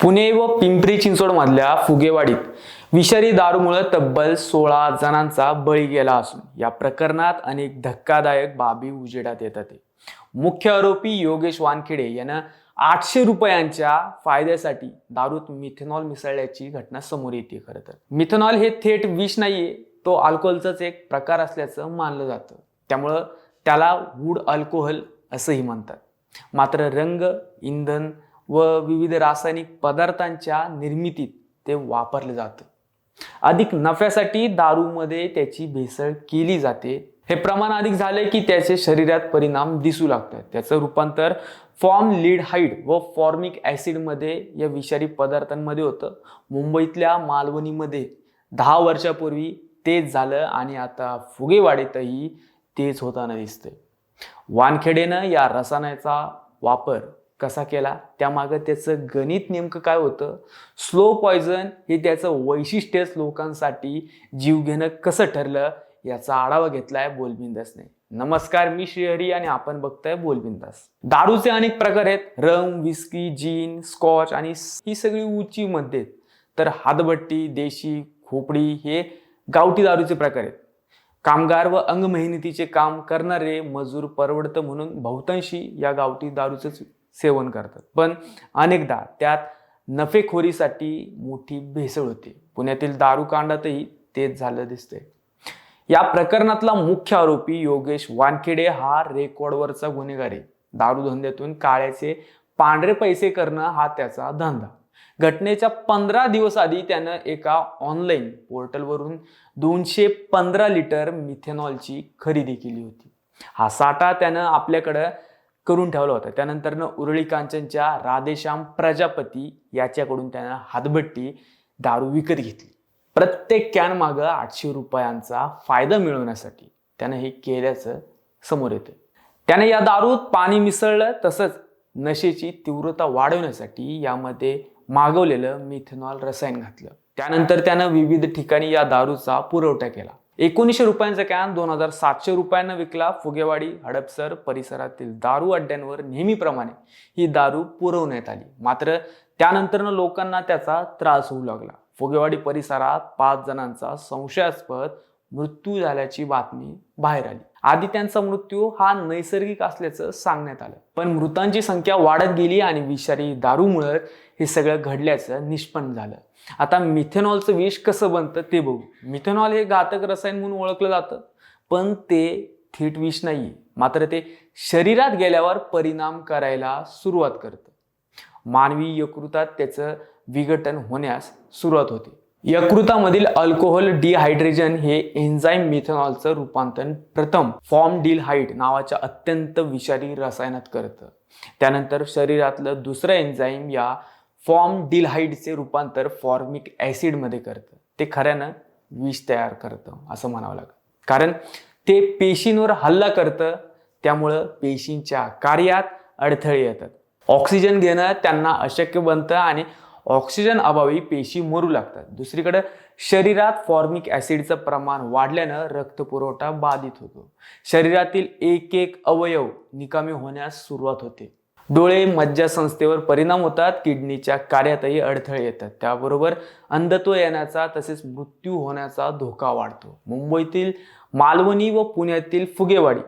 पुणे व पिंपरी चिंचवड मधल्या फुगेवाडीत विषारी दारूमुळे तब्बल 16 जणांचा बळी गेला असून या प्रकरणात अनेक धक्कादायक बाबी उजेडात येतात. मुख्य आरोपी योगेश वानखेडे यानं 800 रुपयांच्या फायद्यासाठी दारूत मिथेनॉल मिसळल्याची घटना समोर येते. खरं तर मिथेनॉल हे थेट विष नाहीये, तो अल्कोहोलचाच एक प्रकार असल्याचं मानलं जातं. त्यामुळं त्याला वूड अल्कोहोल असंही म्हणतात. मात्र रंग, इंधन व विविध रासायनिक पदार्थांच्या निर्मितीत ते वापरले जातं. अधिक नफ्यासाठी दारूमध्ये त्याची भेसळ केली जाते. हे प्रमाण अधिक झाले की त्याचे शरीरात परिणाम दिसू लागतात. त्याचं रूपांतर फॉर्मल्डिहाइड व फॉर्मिक ऍसिड मध्ये या विषारी पदार्थांमध्ये होतं. मुंबईतल्या मालवणीमध्ये 10 वर्षापूर्वी तेच झालं आणि आता फुगेवाडीतही तेच होताना दिसतंय. वानखेडेनं या रसायनाचा वापर कसा केला, त्यामागं त्याचं गणित नेमकं काय होतं, स्लो पॉयझन हे त्याचं वैशिष्ट्यच लोकांसाठी जीव घेणं कसं ठरलं, याचा आढावा घेतलाय बोलबिंदासने. नमस्कार, मी श्रीहरी आणि आपण बघताय बोलबिंदास. दारूचे अनेक प्रकार आहेत. रम, विस्की, जीन, स्कॉच आणि ही सगळी उंची मध्ये. तर हातभट्टी, देशी, खोपडी हे गावठी दारूचे प्रकार आहेत. कामगार व अंगमेहनतीचे काम करणारे मजूर परवडतं म्हणून बहुतांशी या गावठी दारूचंच सेवन करतात. पण अनेकदा त्यात नफेखोरीसाठी मोठी भेसळ होते. पुण्यातील दारूकांडातही तेच झालं दिसतंय. या प्रकरणातला मुख्य आरोपी योगेश वानखेडे हा रेकॉर्डवरचा गुन्हेगार आहे. दारू धंद्यातून काळ्याचे पांढरे पैसे करणं हा त्याचा धंदा. घटनेच्या 15 दिवस आधी त्यानं एका ऑनलाईन पोर्टलवरून 215 लिटर मिथेनॉलची खरेदी केली होती. हा साठा त्यानं आपल्याकडं करून ठेवला होता. त्यानंतर उरळी कांचनच्या राधेश्याम प्रजापती याच्याकडून त्यानं हातभट्टी दारू विकत घेतली. प्रत्येक कॅन मागं 800 रुपयांचा फायदा मिळवण्यासाठी त्यानं हे केल्याचं समोर येतं. त्याने या दारूत पाणी मिसळलं, तसंच नशेची तीव्रता वाढवण्यासाठी यामध्ये मागवलेलं मिथेनॉल रसायन घातलं. त्यानंतर त्यानं विविध ठिकाणी या दारूचा पुरवठा केला. 1900 रुपयांचा कॅन 2700 रुपयांना विकला. फुगेवाडी, हडपसर परिसरातील दारू अड्ड्यांवर नेहमीप्रमाणे ही दारू पुरवण्यात आली. मात्र त्यानंतर लोकांना त्याचा त्रास होऊ लागला. फुगेवाडी परिसरात 5 जणांचा संशयास्पद मृत्यू झाल्याची बातमी बाहेर आली. आधी त्यांचा मृत्यू हा नैसर्गिक असल्याचं सांगण्यात आलं, पण मृतांची संख्या वाढत गेली आणि विषारी दारूमुळे हे सगळं घडल्याचं निष्पन्न झालं. आता मिथेनॉलचं विष कसं बनतं ते बघू. मिथेनॉल हे घातक रसायन म्हणून ओळखलं जातं, पण ते थेट विष नाहीये. मात्र ते शरीरात गेल्यावर परिणाम करायला सुरुवात करतं. मानवी यकृतात त्याचं विघटन होण्यास सुरुवात होते. यकृतामधील अल्कोहोल डिहायड्रेशन हे एन्झाईम मिथेनॉलचं रूपांतर प्रथम फॉर्मल्डिहाइड नावाच्या अत्यंत विषारी रसायनात करतं. त्यानंतर शरीरातलं दुसरं एन्झाईम या फॉर्मल्डिहाइडचे रूपांतर फॉर्मिक ऍसिड मध्ये करतं. ते खऱ्यानं विष तयार करतं असं म्हणावं लागतं, कारण ते पेशींवर हल्ला करतं. त्यामुळं पेशींच्या कार्यात अडथळे येतात. ऑक्सिजन घेणं त्यांना अशक्य बनतं आणि ऑक्सिजन अभावी पेशी मरू लागतात. दुसरीकडे शरीरात फॉर्मिक ऍसिडचं प्रमाण वाढल्यानं रक्तपुरवठा बाधित होतो. शरीरातील एक अवयव निकामी होण्यास सुरुवात होते. डोळे, मज्जासंस्थेवर परिणाम होतात. किडनीच्या कार्यातही अडथळे येतात. त्याबरोबर अंधत्व येण्याचा तसेच मृत्यू होण्याचा धोका वाढतो. मुंबईतील मालवणी व पुण्यातील फुगेवाडी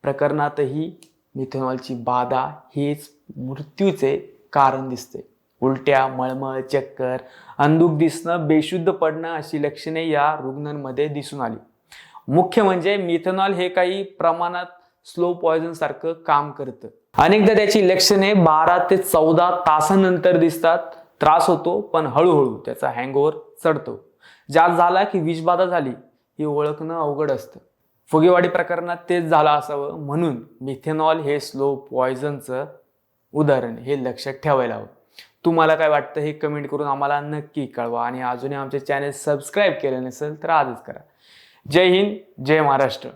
प्रकरणातही मिथेनॉलची बाधा हेच मृत्यूचे कारण दिसते. उलट्या, मळमळ, चक्कर, अंधुक दिसणं, बेशुद्ध पडणं अशी लक्षणे या रुग्णांमध्ये दिसून आली. मुख्य म्हणजे मिथेनॉल हे काही प्रमाणात स्लो पॉयझन सारखं काम करतं. अनेकदा त्याची लक्षणे 12 ते 14 तासानंतर दिसतात. त्रास होतो, पण हळूहळू त्याचा हँगओव्हर चढतो. जास्त झाला की विषबाधा झाली हे ओळखणं अवघड असतं. फुगेवाडी प्रकरणात तेच झालं असावं. म्हणून मिथेनॉल हे स्लो पॉयझनचं उदाहरण हे लक्षात ठेवायला हवं. तुम्हाला काय वाटतं हे कमेंट करून आम्हाला नक्की कळवा आणि अजूनही आमचे चॅनल सबस्क्राईब केले नसेल तर आजच करा. जय हिंद, जय महाराष्ट्र.